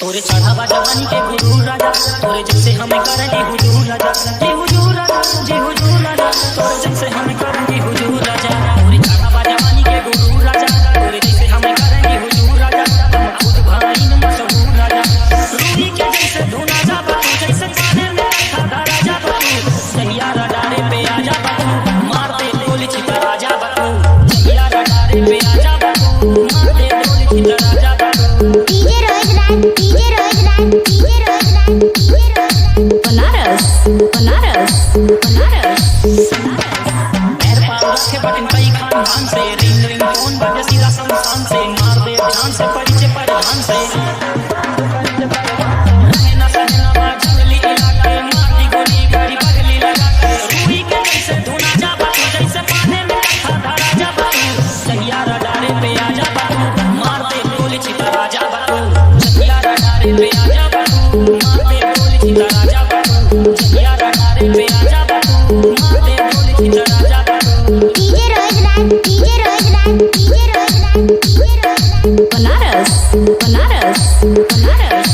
तोरे चढ़ावा जवानी के गुरु राजा, तोरे जब से हमें करेंगे हुजूर राजा, जी हुजूर राजा, जी हुजूर राजा, तोरे जब से हमें करेंगे हुजूर राजा। तोरे चढ़ावा जवानी के गुरु राजा, तोरे जब से हमें करेंगे हुजूर राजा, हम खुद भाई न मशहूर राजा। रूही के जैसे धुना जा बतू, जैसे पानी में खादा राजा बतू, सैया रडारे पे आजा बतू, मार दे गोली छिता राजा बतू, सैया रडारे पे आजा बतू, मार दे गोली छिता राजा बतू। बनारस बनारस बनारस पैर पाँव रखे बटन कई खानदान से, रिंग रिंग फोन बजे सीधा संस्थान से, मार दे जान से परिचय परिधान से। रहना सहना बा जंगली इलाके, मार दी गोली गाड़ी बगली लगा के, रूही के जैसे धुना जा बतू, जैसे पानी में खादा राजा बतू, सैया रडारे पे आजा बतू, मार दे गोली छिता राजा बतू, सैया रडारे पे आजा बतू, मार दे गोली छिता राजा बतू, सैया रडारे पे आजा बतू, मार दे गोली छिता राजा बतू। बनारस बनारस बनारस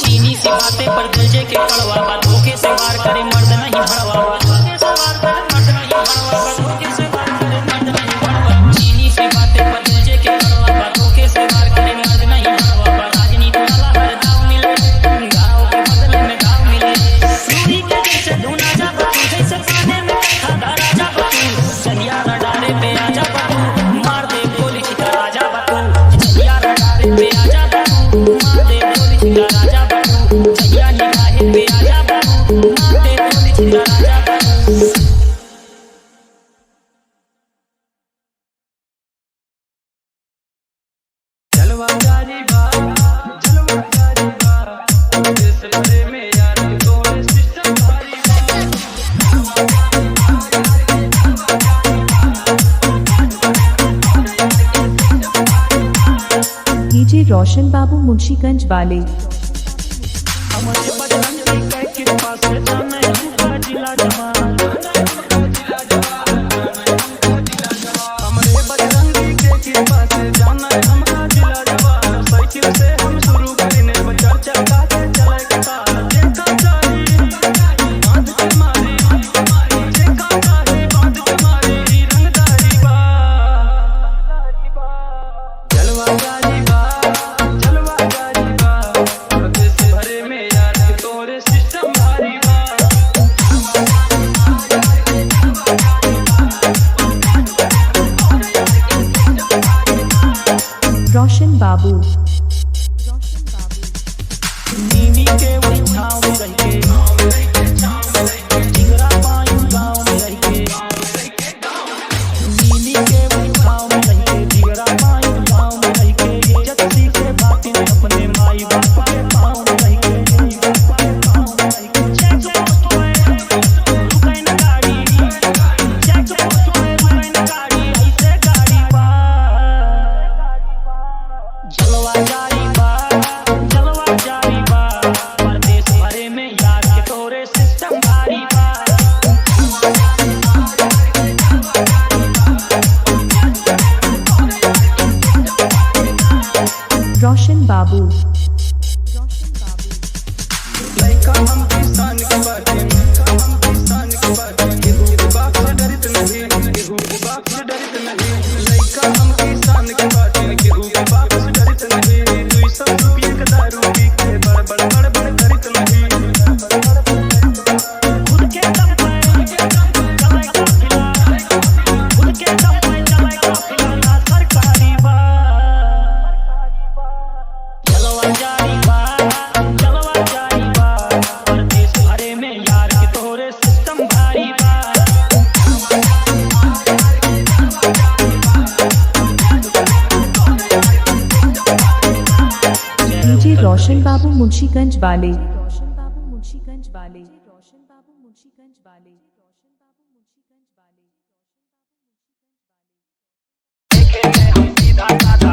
चीनी से बातें पर दिलजे के कड़वा बा, धोखे से वार करे मर्द नहीं भड़वा बा, धोखे से वार करे मर्द नहीं भड़वा बा, धोखे से वार करे मर्द नहीं भड़वा। चीनी से बातें पर दिलजे के कड़वा बा, धोखे से वार करे मर्द नहीं भड़वा बा। राजनीति वाला हर दाव मिले, गाँव के बदले में गाँव मिले, रूही के जैसे धुना जा बतू, जैसे पानी में खादा राजा बतू, सैया रडारे पे आजा बतू, मार दे गोली छिता राजा बतू, सैया रडारे पे आजा बतू, मार दे गोली छिता राजा बतू, सैया निगाहे पे आजा बतू, मार दे गोली छिता राजा बतू। जलवा जारी बा, जलवा जारी बा, देश भरे में यार तोरे सिस्टम भारी डीजे रोशन बाबू मुंशीगंज वाले। हमारे बजरंगी के कृपा से जाने हमका जिला जवान, हमारे बजरंगी के कृपा से जाने हमका जिला जवान। साइकिल से हम शुरू करने बचा चका के चले कतार, देखा जारी बांध के मारी, देखा जारी बांध के मारी, रंगदारी बा, जलवा जारी बा, जलवा जारी बा, देश भरे में यार तोरे सिस्टम भारी बा। रोशन बाबू नीनी के वही छाँव में रह के, जिगरा पायूं गाँव में रह के, नीनी के वही छाँव में रह के, जिगरा पायूं गाँव में रह के, इज्जत सीखे बातें अपने माई बाप के पाँव में रह के, माई बाप के पाँव में रह के। चेक पोस्ट में रुके न गाड़ी, चेक पोस्ट में रुके न गाड़ी, ऐसे गाड़ी बा, जलवा जारी बा, जलवा जारी बा, परदेश भरे में यार के तोरे सिस्टम भारी बा। रोशन बाबू लइका हम किसान के बाटे, हम किसान के बाटे, केहू के बाप से डरत नहीं, केहू के बाप से डरत नहीं, लइका हम किसान के बाटे, केहू के बाप से डरत नहीं, 200 रुपये का दारू पी के बड़ करत नहीं, खुद के दम पे चले काफिला, खुद के दम पे चले काफिला, ना सरकारी बा, जलवा जारी बा, जलवा जारी बा, परदेश भरे में यार के तोरे सिस्टम भारी बा। डीजे रोशन बाबू मुंशीगंज वाले। रोशन बाबू मुंशीगंज वाले। रोशन बाबू मुंशीगंज वाले। रोशन बाबू मुंशीगंज वाले। देखे में हम सीधा साधा,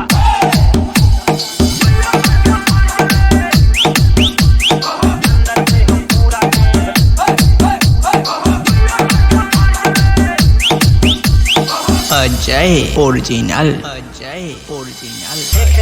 अंदर से हम पूरा अजय ओरिजिनल, अजय ओरिजिनल। देखे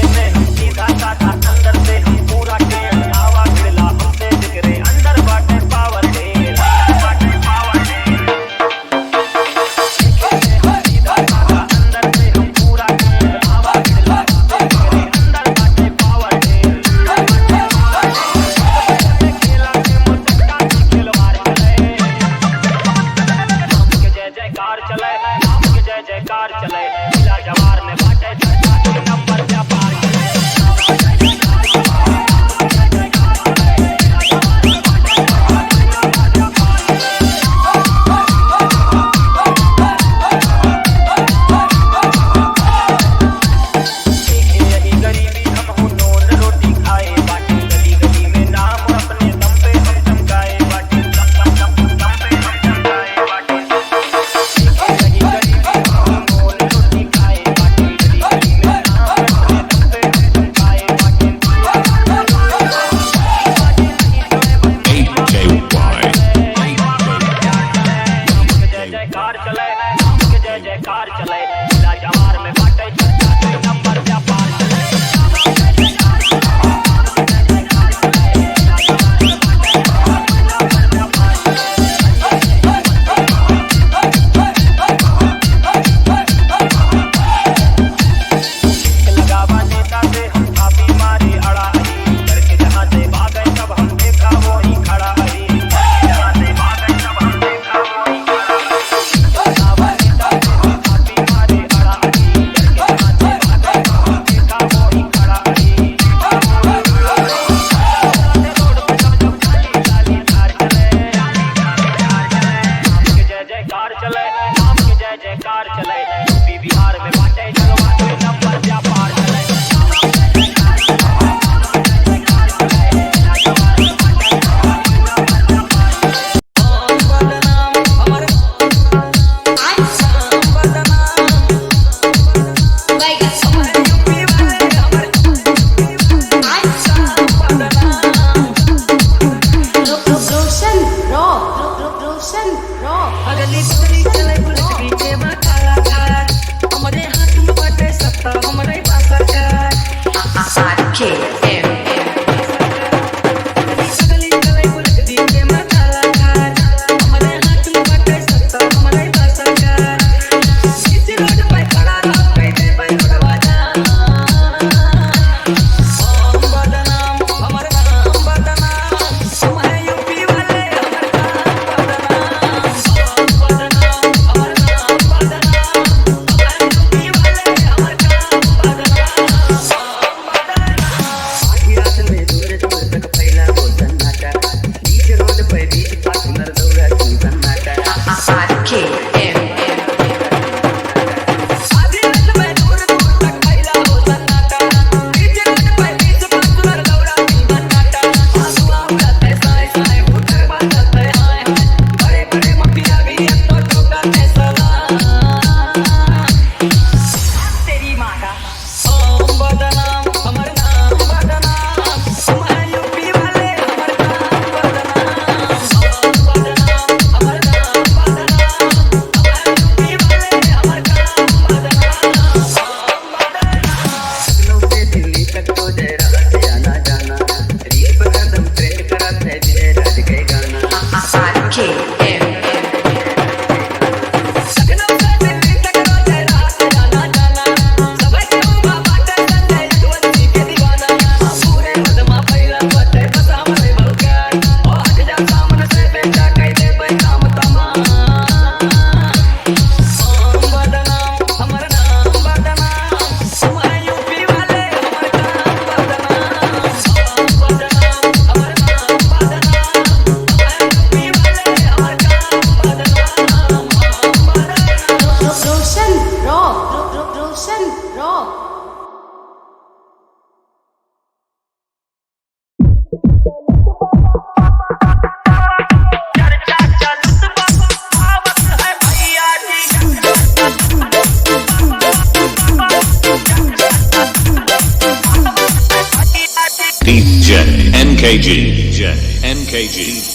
NKG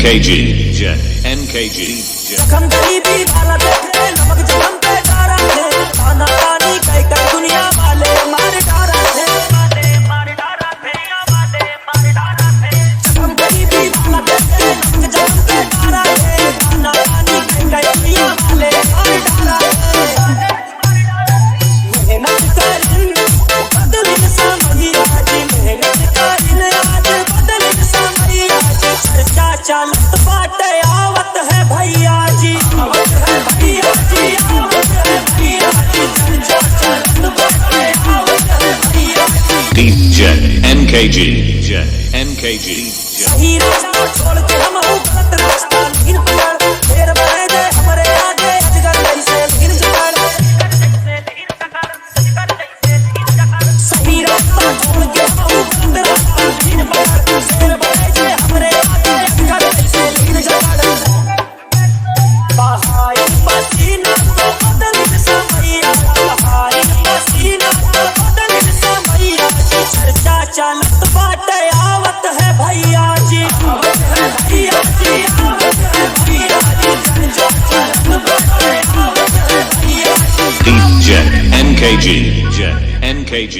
NKG NKG जखम गरीबी वाला देखे नमक जखम पे डारा थे खाना पानी कई कई दुनिया वाले मारे डारा थे जखम गरीबी वाला देखे नमक जखम पे डारा थे खाना पानी कई कई दुनिया वाले मारे डारा थे मेहनत करी बदलिन समैया जी मेहनत करी आज बदलिन समैया जी चर्चा चलत बाटे आवत है भैया जी आवत है भैया जी आवत है भैया जी चर्चा चलत बाटे आवत है भैया जी DJ NKG NKG सही रास्ता छोड़ के हम गलत रास्ता लेकिन पकड़ फेर बढ़े दे हमरे आगे अजगर कैसे लेकिन जकड़ सही रास्ता छोड़ के हम गलत रास्ता लेकिन पकड़ फेर बढ़े दे हमरे आगे अजगर कैसे लेकिन जकड़ बहाई पसीना तो बदलिन समैया बहाई पसीना तो बदलिन समैया चर्चा चलत बाटे आवत है भैया जी आवत है भैया जी आवत है भैया जी चर्चा चलत बाटे आवत है भैया जी DJ NKG NKG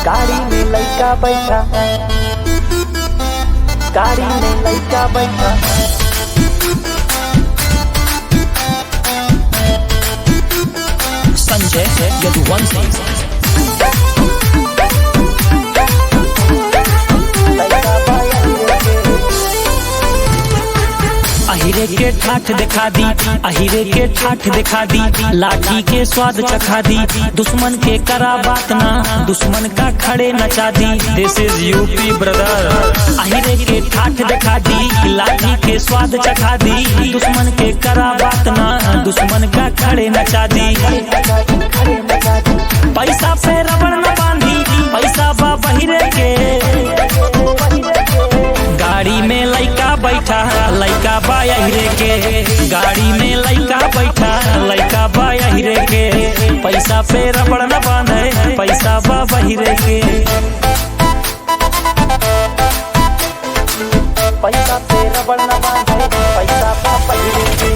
गाड़ी में लड़का बैठा गाड़ी में लड़का बैठा संजय यदुवंशी अहिरे के ठाठ दिखा दी अहिरे के ठाठ दिखा दी लाठी के स्वाद चखा दी दुश्मन के करा बात ना दुश्मन का खड़े नचा दी दिस इज यूपी ब्रदर अहिरे के ठाठ दिखा दी लाठी के स्वाद चखा दी दुश्मन के करा बात ना दुश्मन का खड़े नचा दी पैसा पे रबड़ न बांधी पैसा बा बहिरे के गाड़ी में लइका बैठा लइका बा अहिरे के गाड़ी में लइका बैठा लइका बा अहिरे के पैसा पे रबड़ न बांधे पैसा बा बहिरे के पैसा पे रबड़ न बांधे पैसा बा बहिरे के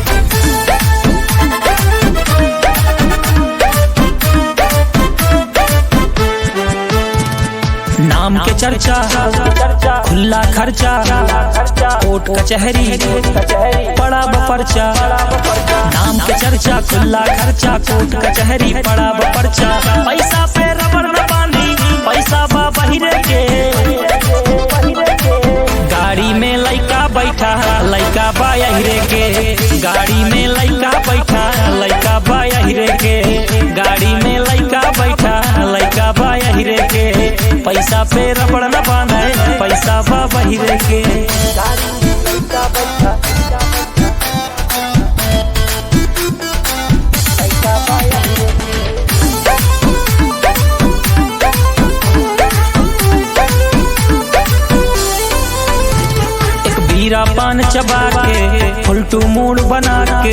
ना नाम के चर्चा खुला खर्चा कोर्ट कचहरी पड़ा बपर्चा। नाम के चर्चा खुला खर्चा कोर्ट कचहरी पड़ा बपर्चा। पैसा पे रबड़ न बांधी पैसा बा बहिरे के। गाड़ी में लइका बैठा लइका बा यहिरे के। गाड़ी में लइका बैठा लइका बा यहिरे के। गाड़ी में लइका बैठा लइका बा यहिरे के। पैसा पे रबड़ न बांधे पैसा बा बहिरे के। हीरा पान चबा के फुलटू मूड बना के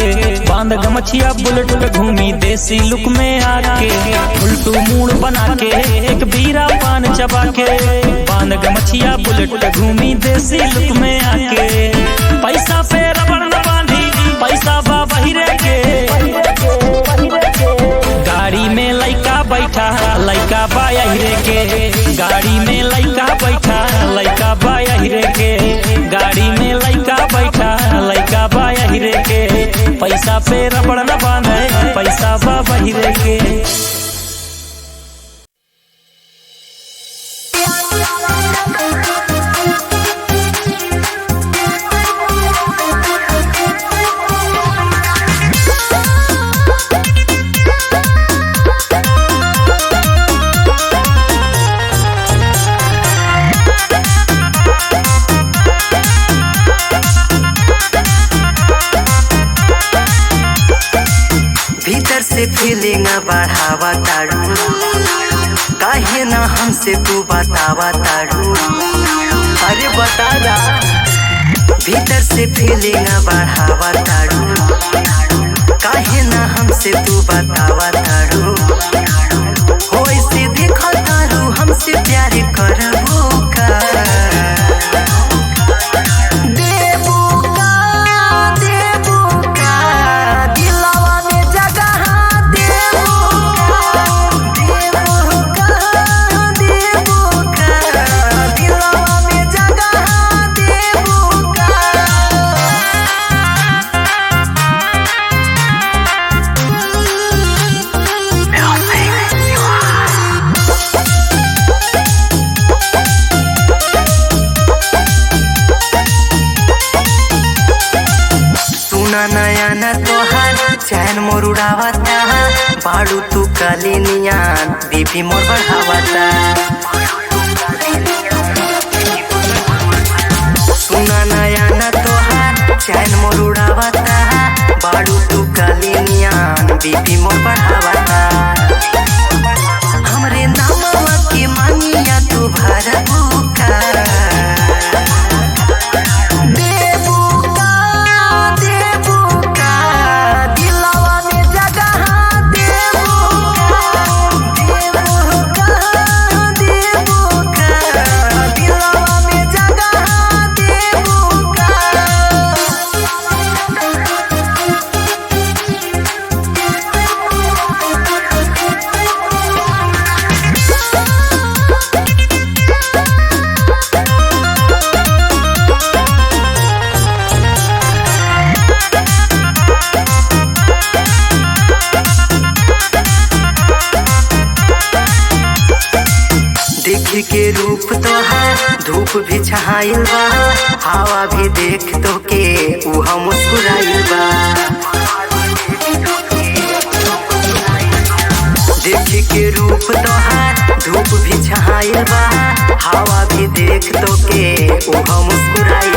बांध गमछिया बुलेट पे घूमी देसी लुक में आके। फुलटू मूड बना के एक बीरा पान चबा के बांध गमछिया बुलेट पे घूमी देसी लुक में आके। पैसा पे रबड़ न बांधी पैसा बा बहिरे के। गाड़ी में लइका बैठा लइका बा यहिरे के। गाड़ी में लइका बैठा लइका बा यहिरे के। गाड़ी में लइका बैठा लइका बा यहिरे के। पैसा पे रबड़ न बांधे पैसा बा बहिरे के। फीलिंग बढ़ावा तारू काहे ना हमसे तू बतावा तारू। अरे बता दा भीतर से फीलिंग बढ़ावा तारू काहे ना हमसे तू बतावा तारू। हो ऐसे देखो तारू हमसे प्यार करबो का। नया न तोहार चैन मोर उड़ावता बाड़ू तू कालिनियान बीपी मोर बढ़ावता। सुना नया न तोहार चैन मोर उड़ावता बाड़ू तू कालिनियान बीपी मोर बढ़ावता। हमरे नामवा के मानिया तू भरबू का। के रूप तोहार धूप भी छहाइल बा हवा भी देख तो के उहा मुस्कुराइल बा। देख के रूप तोहार धूप भी छहाइल बा हवा भी देख तो के उहा मुस्कुराइल